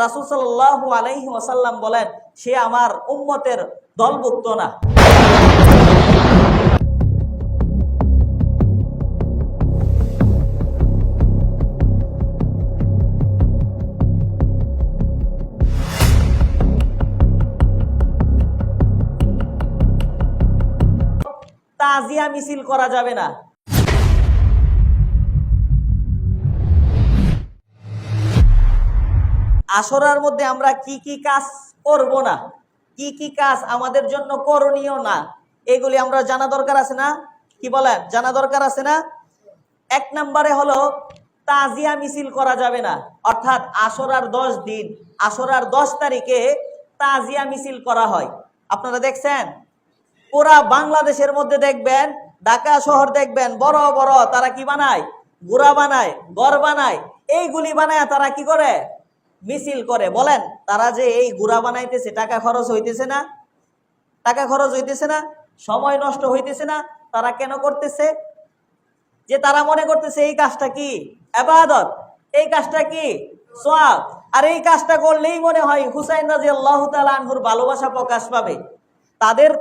রাসূল সাল্লাল্লাহু আলাইহি ওয়াসাল্লাম বলেন সে আমার উম্মতের দলভুক্ত না। তাজিয়া মিছিল করা যাবে না। আশুরার মধ্যে আমরা কি কি কাজ করব না, কি কি কাজ আমাদের জন্য করণীয় না, এগুলি আমরা জানা দরকার আছে না? কি বলেন, জানা দরকার আছে না? এক নম্বরে হলো তাজিয়া মিছিল করা যাবে না, অর্থাৎ আশুরার 10 দিন, আশুরার 10 তারিখে তাজিয়া মিছিল করা হয়। আপনারা দেখছেন পুরা বাংলাদেশের মধ্যে দেখবেন, ঢাকা শহর দেখবেন বড় বড় তারা কি বানায়, গুড়া বানায়, গড় বানায়, এইগুলি বানায় তারা কি করে, মিছিল করে। বলেন তারা যে এই গুড়া বানাইতেছে টাকা খরচ হইতেছে না? টাকা খরচ হইতেছে না? সময় নষ্ট হইতেছে না? তারা কেন করতেছে? যে তারা মনে করতেছে এই কাজটা কি ইবাদত, এই কাজটা কি সওয়াব, আর এই কাজটা করলেই মনে হয় হুসাইন রাদিয়াল্লাহু তাআলা আনহুর ভালোবাসা প্রকাশ পাবে। তাদের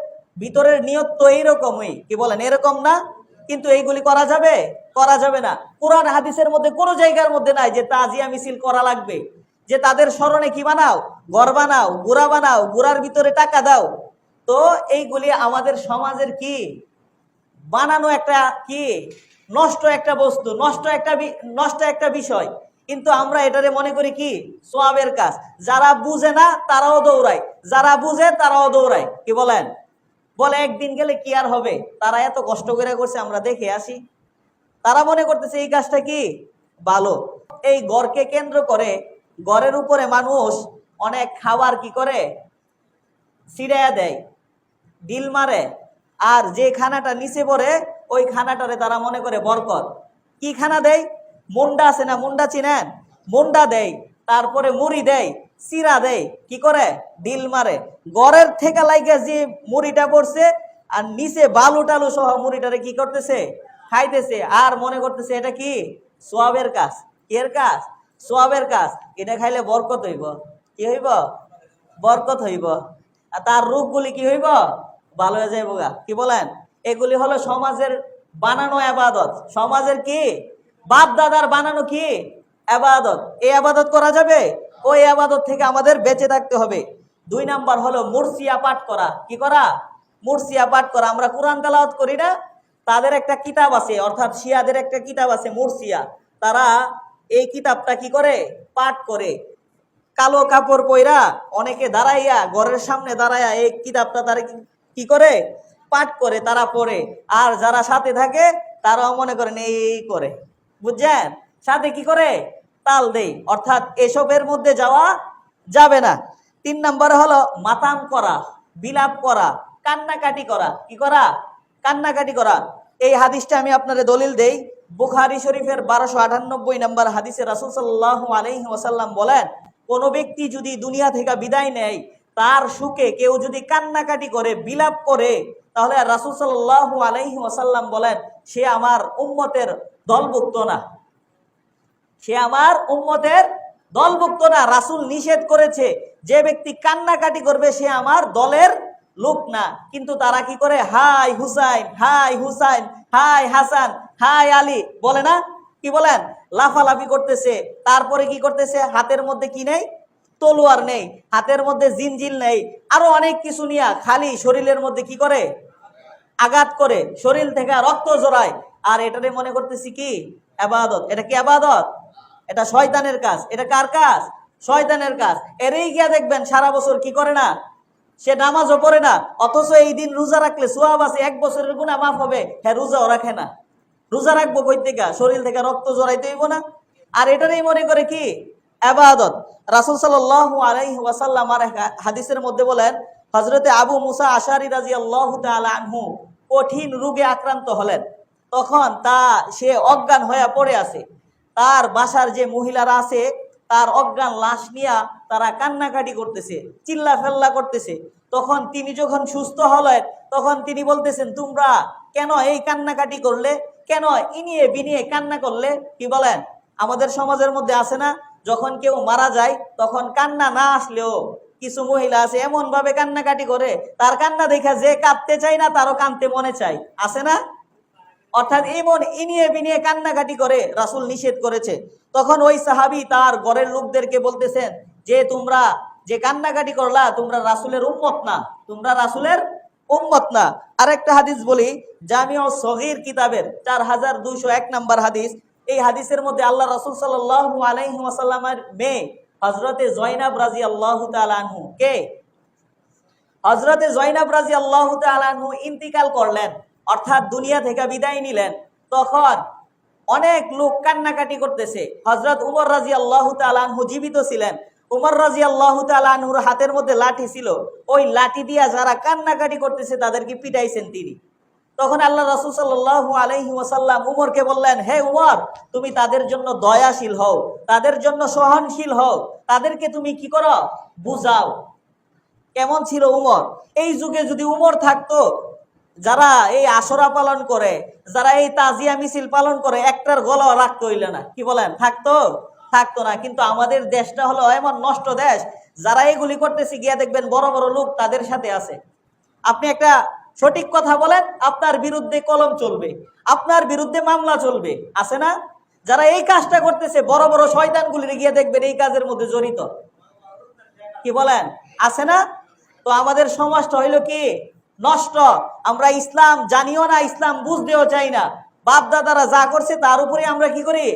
ভিতরের নিয়ত তো এইরকমই, কি বলেন, এরকম না? কিন্তু এইগুলি করা যাবে? করা যাবে না। কোরআন হাদিসের মধ্যে কোনো জায়গার মধ্যে নাই যে তাজিয়া মিছিল করা লাগবে, যে তাদের স্মরণে কি বানাও, ঘর বানাও, গুড়া বানাও, গুড়ার ভিতরে টাকা দাও। তো এইগুলি আমাদের সমাজের কি বানানো একটা কি নষ্ট একটা বস্তু, নষ্ট একটা বিষয়। কিন্তু আমরা এটারে মনে করি কি সওয়াবের কাজ। যারা বুঝে না তারাও দৌড়ায়, যারা বুঝে তারাও দৌড়ায়। কি বলেন, বলে একদিন গেলে কি আর হবে, তারা এত কষ্ট করে করছে আমরা দেখে আসি। তারা মনে করতেছে এই কাজটা কি ভালো। এই গড়কে কেন্দ্র করে গড়ের উপরে মানুষ অনেক খাবার কি করে ছিড়াইয়া দেয়, ডিল মারে, আর যে খানাটা নিচে পড়ে ওই খানাটারে তারা মনে করে বরকত। কি খানা দেয়? মুন্ডা আছে না, মুন্ডা চিনেন? মুন্ডা দেয়, তারপরে মুড়ি দেয়, চিরা দেয়, কি করে ডিল মারে। গড়ের থেকে লাইগা যে মুড়িটা পড়ছে আর নিচে বালু টালু সহ মুড়িটারে কি করতেছে, খাইতেছে, আর মনে করতেছে এটা কি সওয়াবের কাজ। এর কাজ সওয়াবের কাজ, এটা খাইলে বরকত হইব। কি হইব? বরকত হইব, আর তার রোগগুলি কি হইব, ভালো হয়ে যাইব গা। কি বলেন, এগুলি হলো সমাজের বানানো ইবাদত, সমাজের কি বাপ দাদার বানানো কি ইবাদত। এই ইবাদত করা যাবে? ওই ইবাদত থেকে আমাদের বেঁচে থাকতে হবে। 2 নাম্বার হলো মুরসিয়া পাঠ করা। কি করা? মুরসিয়া পাঠ করা। আমরা কোরআন তেলাওয়াত করি না? তাদের একটা কিতাব আছে, অর্থাৎ শিয়াদের একটা কিতাব আছে মুরসিয়া। তারা এই কিতাবটা কি করে পাঠ করে, কালো কাপড় পইরা অনেকে দাঁড়াইয়া ঘরের সামনে দাঁড়াইয়া এই কিতাবটা তারা কি করে পাঠ করে, তারা পড়ে। আর যারা সাথে থাকে তারাও মনে করেন এই করে, বুঝছেন, সাথে কি করে তাল দেই। অর্থাৎ এসবের মধ্যে যাওয়া যাবে না। 3 নম্বরে হলো মাতাম করা, বিলাপ করা, কান্নাকাটি করা। কি করা? কান্নাকাটি করা। এই হাদিসটা আমি আপনাদের দলিল দেই। বুখারী শরীফের 1298 নম্বর হাদিসে রাসূল সাল্লাল্লাহু আলাইহি ওয়াসাল্লাম বলেন, কোন ব্যক্তি যদি দুনিয়া থেকে বিদায় নেয়, তার সুখে কেউ যদি কান্নাকাটি করে, বিলাপ করে, তাহলে রাসূল সাল্লাল্লাহু আলাইহি ওয়াসাল্লাম বলেন সে আমার উম্মতের দলভুক্ত না, সে আমার উম্মতের দলভুক্ত না। রাসূল নিষেধ করেছে যে ব্যক্তি কান্নাকাটি করবে সে আমার দলের লোক না। কিন্তু তারা কি করে, হাই হুসাইন, হাই হুসাইন, হাই হাসান, হাই আলী বলে না? কি বলেন, লাফালাফি করতেছে। তারপরে কি করতেছে, হাতের মধ্যে কি নেই, তলোয়ার নেই, হাতের মধ্যে জিনজিল নেই, আরো অনেক কিছু নিয়ে খালি শরীরের মধ্যে কি করে আঘাত করে, শরীর থেকে রক্ত জড়ায়। আর এটারে মনে করতেছি কি ইবাদত। এটা কি ইবাদত? এটা শয়তানের কাজ। এটা কার কাজ? শয়তানের কাজ। এরই গিয়া দেখবেন সারা বছর কি করে না, সে নামাজও পড়ে না, অথচ এই দিন রোজা রাখলে সওয়াব আছে, 1 বছরের গুনাহ মাফ হবে। হ্যাঁ, রোজাও রাখে না। রোজা রাখবো কই থেকে? শরীর থেকে রক্ত জড়াইতে হইব না? আর এটারই মনে করে কি ইবাদত। রাসূল সাল্লাল্লাহু আলাইহি ওয়াসাল্লাম আর হাদিসের মধ্যে বলেন, হযরতে আবু মুসা আশআরী রাদিয়াল্লাহু তাআলা আনহু কঠিন রোগে আক্রান্ত হলেন। তখন সে অজ্ঞান হয়ে পড়ে আছে। তার বাসার যে মহিলারা আছে তার অজ্ঞান লাশ নিয়ে তারা কান্নাকাটি করতেছে, চিল্লা ফেল্লা করতেছে। তখন তিনি যখন সুস্থ হলেন, তখন তিনি বলতেছেন, তোমরা কেন এই কান্নাকাটি করলে, কেন ইনিয়ে বিনিয়ে কান্না করলে? কি বলেন, আমাদের সমাজের মধ্যে আছে না, যখন কেউ মারা যায় তখন কান্না না আসলেও কিছু মহিলা আছে এমন ভাবে কান্নাকাটি করে, তার কান্না দেখা যে কাঁদতে চায় না তারও কাঁদতে মনে চায়, আছে না? অর্থাৎ এমন ইনিয়ে বিনিয়ে কান্নাকাটি করে, রাসূল নিষেধ করেছে। তখন ওই সাহাবী তার ঘরের লোকদেরকে বলতেছেন যে তোমরা যে কান্নাকাটি করলা তোমরা রাসূলের উম্মত না, তোমরা রাসূলের উম্মত না। আরেকটা হাদিস বলি, জামিউ সগীর কিতাবের 4201 নম্বর হাদিস। এই হাদিসের মধ্যে আল্লাহ রাসূল সাল্লাল্লাহু আলাইহি ওয়াসাল্লামের মেয়ে হযরতে জয়নাব রাদিয়াল্লাহু তাআলা আনহু, কে? হযরতে জয়নাব রাদিয়াল্লাহু তাআলা আনহু ইন্তিকাল করলেন, অর্থাৎ দুনিয়া থেকে বিদায় নিলেন। তখন অনেক লোক কান্নাকাটি করতেছে। হযরত উমর রাদিয়াল্লাহু তাআলা আনহু জীবিত ছিলেন। উমর রাদিয়াল্লাহু তাআলা আনহুর হাতের মধ্যে লাঠি ছিল, ওই লাঠি দিয়া যারা কান্নাকাটি করতেছে তাদেরকে পিটাইছেন তিনি। তখন আল্লাহ রাসূল সাল্লাল্লাহু আলাইহি ওয়াসাল্লাম উমরকে বললেন, হে উমর, তুমি তাদের জন্য দয়াশীল হও, তাদের জন্য সহনশীল হও, তাদেরকে তুমি কি করো, বুঝাও। কেমন ছিল উমর? এই যুগে যদি উমর থাকতো, যারা এই আশরা পালন করে, যারা এই তাজিয়া মিছিল পালন করে, একটার গলা রাখতে হইল না, কি বলেন? থাকতো? থাকতো না। কিন্তু আমাদের দেশটা হলো এমন নষ্ট দেশ, যারা এগুলি করতেছে গিয়া দেখবেন বড় বড় লোক তাদের সাথে আছে। আপনি একটা সঠিক কথা বলেন, আপনার বিরুদ্ধে কলম চলবে, আপনার বিরুদ্ধে মামলা চলবে, আছে না? যারা এই কাজটা করতেছে বড় বড় শয়তানগুলির গিয়ে দেখবেন এই কাজের মধ্যে জড়িত, কি বলেন? আছে না? তো আমাদের সমাজটা হইল কি নষ্ট। আমরা ইসলাম জানিও না, ইসলাম বুঝতেও চাই না। বাপ দাদারা যা করছে তার উপরে আমরা কি করি,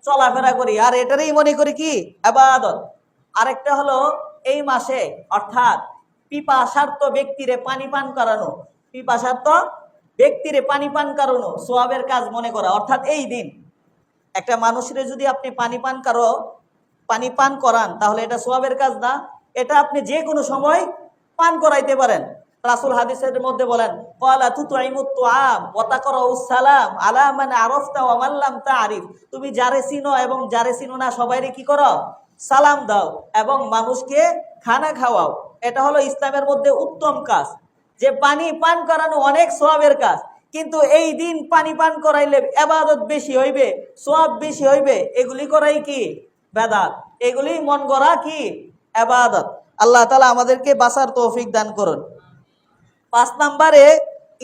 চলাফেরা করি, আর এটারই মনে করি কি ইবাদত। আরেকটা হলো এই মাসে, অর্থাৎ পিপাসার্ত ব্যক্তিরে পানি পান করানো, পিপাসার্ত ব্যক্তিরে পানি পান করানো সওয়াবের কাজ মনে করা। অর্থাৎ এই দিন একটা মানুষের যদি আপনি পানি পান করান তাহলে এটা সওয়াবের কাজ না? এটা আপনি যে কোনো সময় পান করাইতে পারেন। রাসূল হাদিসের মধ্যে বলেন, ক্বালা তুতঈমুত তুআম ওয়া তাকরাউস সালাম আলা মান আরাফতা ওয়া মান লাম তা'রিফ। তুমি যারে চিনো এবং যারে চিনো না সবাইরে কি করো, সালাম দাও এবং মানুষকে খানা খাওয়াও। এটা হলো ইসলামের মধ্যে উত্তম কাজ। যে পানি পান করানো অনেক সওয়াবের কাজ, কিন্তু এই দিন পানি পান করাইলে ইবাদত বেশি হইবে, সওয়াব বেশি হইবে, এগুলি করাই কি বেদাত, এগুলি মন গড়া কি ইবাদত। আল্লাহ তাআলা আমাদেরকে বাঁচার তৌফিক দান করুন। 5 নম্বরে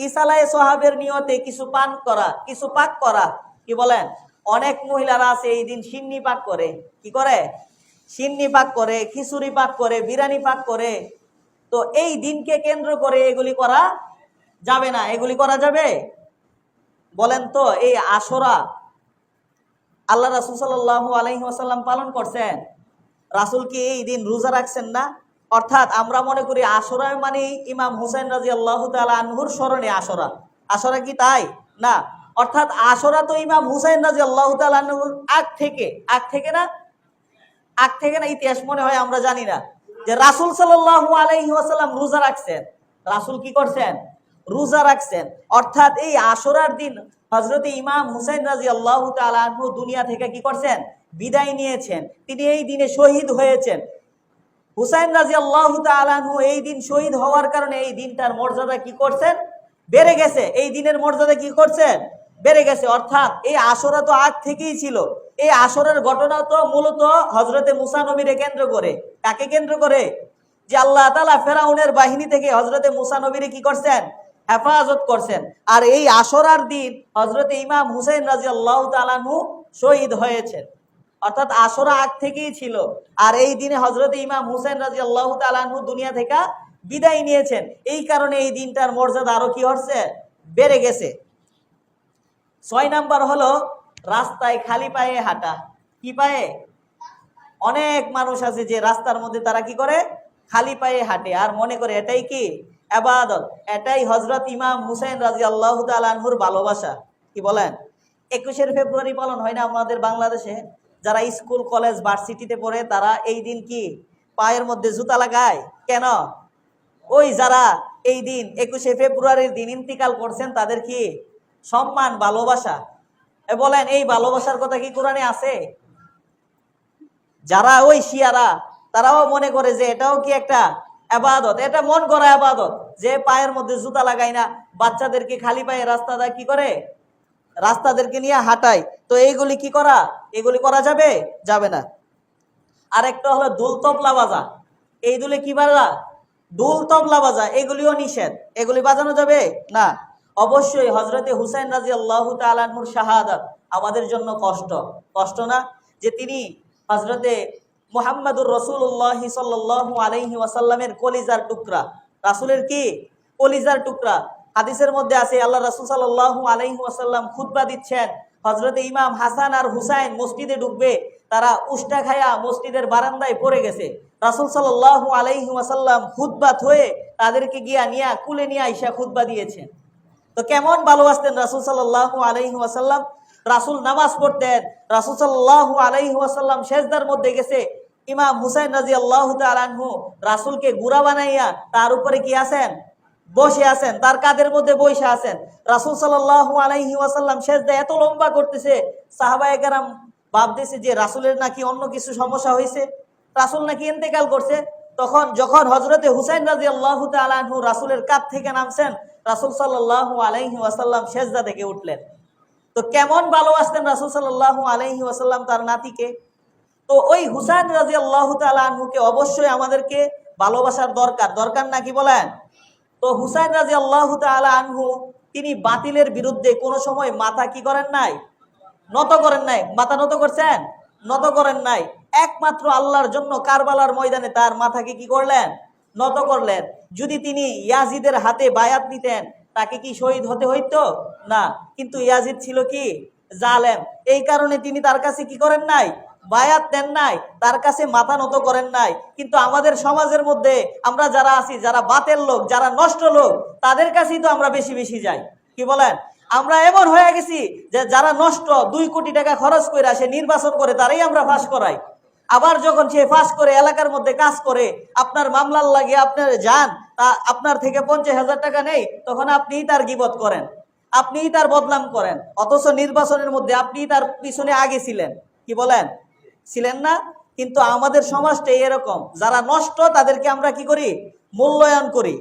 ইসালায়ে সোহাবের নিয়তে কিছু পান করা, কিছু পাক করা, কি বলেন? অনেক মহিলারা আছে এই দিন সিন্নি পাক করে, কি করে? সিন্নি পাক করে, খিচুড়ি পাক করে, বিরিয়ানি পাক করে। তো এই দিনকে কেন্দ্র করে এগুলি করা যাবে না। এগুলি করা যাবে? বলেন তো, এই আশুরা আল্লাহ রাসূল সাল্লাল্লাহু আলাইহি ওয়াসাল্লাম পালন করছেন। রাসূল কি এই দিন রোজা রাখছেন না? অর্থাৎ আমরা মনে করি আশুরা মানে ইমাম হুসাইন রাদিয়াল্লাহু তাআলা আনহুর স্মরণে আশুরা। আশুরা কি তাই না? অর্থাৎ আশুরা তো ইমাম হুসাইন রাদিয়াল্লাহু তাআলা আনহুর আগ থেকে না ইতিহাস মনে হয় আমরা জানি না যে রাসূল সাল্লাল্লাহু আলাইহি ওয়াসাল্লাম রোজা রাখছেন। রাসূল কি করছেন? রোজা রাখছেন। অর্থাৎ এই আশুরার দিন হযরত ইমাম হুসাইন রাদিয়াল্লাহু তাআলা আনহু দুনিয়া থেকে কি করছেন? বিদায় নিয়েছেন। তিনি এই দিনে শহীদ হয়েছেন। হুসাইন রাদিয়াল্লাহু তাআলা আনহু এই দিন শহীদ হওয়ার কারণে এই দিনটার মর্যাদা কি করছেন? বেড়ে গেছে। এই দিনের মর্যাদা কি করছেন? বেড়ে গেছে। অর্থাৎ এই আশুরা তো আগ থেকেই ছিল। এই আশুরার ঘটনা তো মূলত হযরতে মুসা নবীরে কেন্দ্র করে। কাকে কেন্দ্র করে? যে আল্লাহ তাআলা ফেরাউনের বাহিনী থেকে হযরতে মুসা নবীরে কি করছেন? হেফাজত করছেন। আর এই আশুরার দিন হযরতে ইমাম হুসাইন রাদিয়াল্লাহু তাআলা আনহু শহীদ হয়েছেন। অর্থাৎ আশুরা আগ থেকেই ছিল। আর এই দিনে হযরতে ইমাম হুসাইন রাদিয়াল্লাহু তাআলা আনহু দুনিয়া থেকে বিদায় নিয়েছেন। এই কারণে এই দিনটার মর্যাদা আরো কি হচ্ছে? বেড়ে গেছে। 6 নাম্বার হলো রাস্তায় খালি পায়ে হাঁটা। কি পায়ে? অনেক মানুষ আছে যে রাস্তার মধ্যে তারা কি করে? খালি পায়ে হাঁটে আর মনে করে এটাই কি ইবাদত, এটাই হযরত ইমাম হুসাইন রাদিয়াল্লাহু তাআলা আনহুর ভালোবাসা। কি বলেন? 21শে ফেব্রুয়ারি পালন হয় না আমাদের বাংলাদেশে? যারা স্কুল কলেজ ভার্সিটিতে পড়ে তারা এই দিন কি পায়ের মধ্যে জুতা লাগায়? কেন? ওই যারা এই দিন 21শে ফেব্রুয়ারির দিন ইন্তিকাল করছেন তাদের কি সম্মান, ভালোবাসা। বলেন এই ভালোবাসার কথা কি কোরআনে আছে? যারা ওই শিয়ারা তারাও মনে করে যে এটাও কি একটা ইবাদত, এটা মন করা ইবাদত, যে পায়ের মধ্যে জুতা লাগায় না, বাচ্চাদেরকে খালি পায়ে রাস্তাটা কি করে? রাস্তাদেরকে নিয়ে হাঁটায়। তো এইগুলি কি করা? এগুলি করা যাবে? যাবে না। আর একটা হলো দুল তবলা বাজা। এই দুলে কি বাজা? দুল তবলা বাজা, এগুলিও নিষেধ। এগুলি বাজানো যাবে না। অবশ্যই হজরতে হুসাইন রাদিয়াল্লাহু তাআলা আনহুর শাহাদাত আমাদের জন্য কষ্ট, কষ্ট না? যে তিনি হজরতে মুহাম্মাদুর রাসূলুল্লাহ সাল্লাল্লাহু আলাইহি ওয়াসাল্লামের কলিজার টুকরা, রাসূলের কি কলিজার টুকরা। হাদিসের মধ্যে আছে আল্লাহ রাসূল সাল্লাল্লাহু আলাইহি ওয়াসাল্লাম খুতবা দিচ্ছেন, হজরতে ইমাম হাসান আর হুসাইন মসজিদে ঢুকবে, তারা উষ্টা খায়া মসজিদের বারান্দায় পড়ে গেছে। রাসূল সাল্লাল্লাহু আলাইহি ওয়াসাল্লাম খুতবাত হয়ে তাদেরকে গিয়া নিয়া কুলে নিয়ে আইসা খুতবা দিয়েছেন। তো কেমন ভালোবাসতেন রাসূল সাল্লাল্লাহু আলাইহি ওয়াসাল্লাম। রাসূল নামাজ পড়তেন, রাসূল সাল্লাল্লাহু আলাইহি ওয়াসাল্লাম সেজদার মধ্যে গেছে, ইমাম হুসাইন রাদিয়াল্লাহু তাআলা আনহু রাসূলকে গুড়া বানাইয়া তার উপরে কি আছেন? বসে আছেন, তার কাঁধের মধ্যে বসে আছেন। রাসূল সাল্লাল্লাহু আলাইহি ওয়াসাল্লাম সেজদা এত লম্বা করতেছে, সাহাবায়ে কেরাম ভাবতেছে যে রাসূলের নাকি অন্য কিছু সমস্যা হয়েছে, রাসূল নাকি ইন্তেকাল করছে। তখন যখন হযরতে হুসাইন রাদিয়াল্লাহু তাআলা আনহু রাসূলের কাঁধ থেকে নামছেন, রাসূল সাল্লাল্লাহু আলাইহি ওয়াসাল্লাম সেজদা থেকে উঠলেন। তো কেমন ভালোবাসতেন রাসূল সাল্লাল্লাহু আলাইহি ওয়াসাল্লাম তার নাতিকে। তো ওই হুসাইন রাদিয়াল্লাহু তাআলা আনহুকে অবশ্যই আমাদেরকে ভালোবাসার দরকার, দরকার নাকি বলেন? তো হুসাইন রাদিয়াল্লাহু তাআলা আনহু তিনি বাতিলের বিরুদ্ধে কোনো সময় মাথা কি করেন নাই? নত করেন নাই। মাথা নত করছেন? নত করেন নাই। একমাত্র আল্লাহর জন্য কারবালার ময়দানে তার মাথাকে কি করলেন? নত করলেন। যদি তিনি ইয়াজিদের হাতে বায়াত নিতেন, তাকে কি শহীদ হতে হইতো না? কিন্তু ইয়াজিদ ছিল কি জালেম, এই কারণে তিনি তার কাছে কি করেন নাই? বায়াত দেন নাই, তার কাছে মাথা নত করেন নাই। কিন্তু আমাদের সমাজের মধ্যে আমরা যারা আছি, যারা বাতেল লোক, যারা নষ্ট লোক, তাদের কাছেই তো আমরা বেশি বেশি যাই। কি বলেন? আমরা এমন হয়ে গেছি যে যারা নষ্ট 2 কোটি টাকা খরচ করে সে নির্বাচন করে তারাই আমরা ফাঁস করাই। আবার যখন সে ফাঁস করে এলাকার মধ্যে কাজ করে, আপনার মামলার লাগে আপনার যান, তা আপনার থেকে 50,000 টাকা নেই, তখন আপনিই তার গীবত করেন, আপনিই তার বদনাম করেন। অথচ নির্বাচনের মধ্যে আপনিই তার পিছনে আগে ছিলেন। কি বলেন? ছিলেন না? কিন্তু আমাদের সমাজটা এরকম, যারা নষ্ট তাদেরকে আমরা কি করি? মূল্যায়ন করি।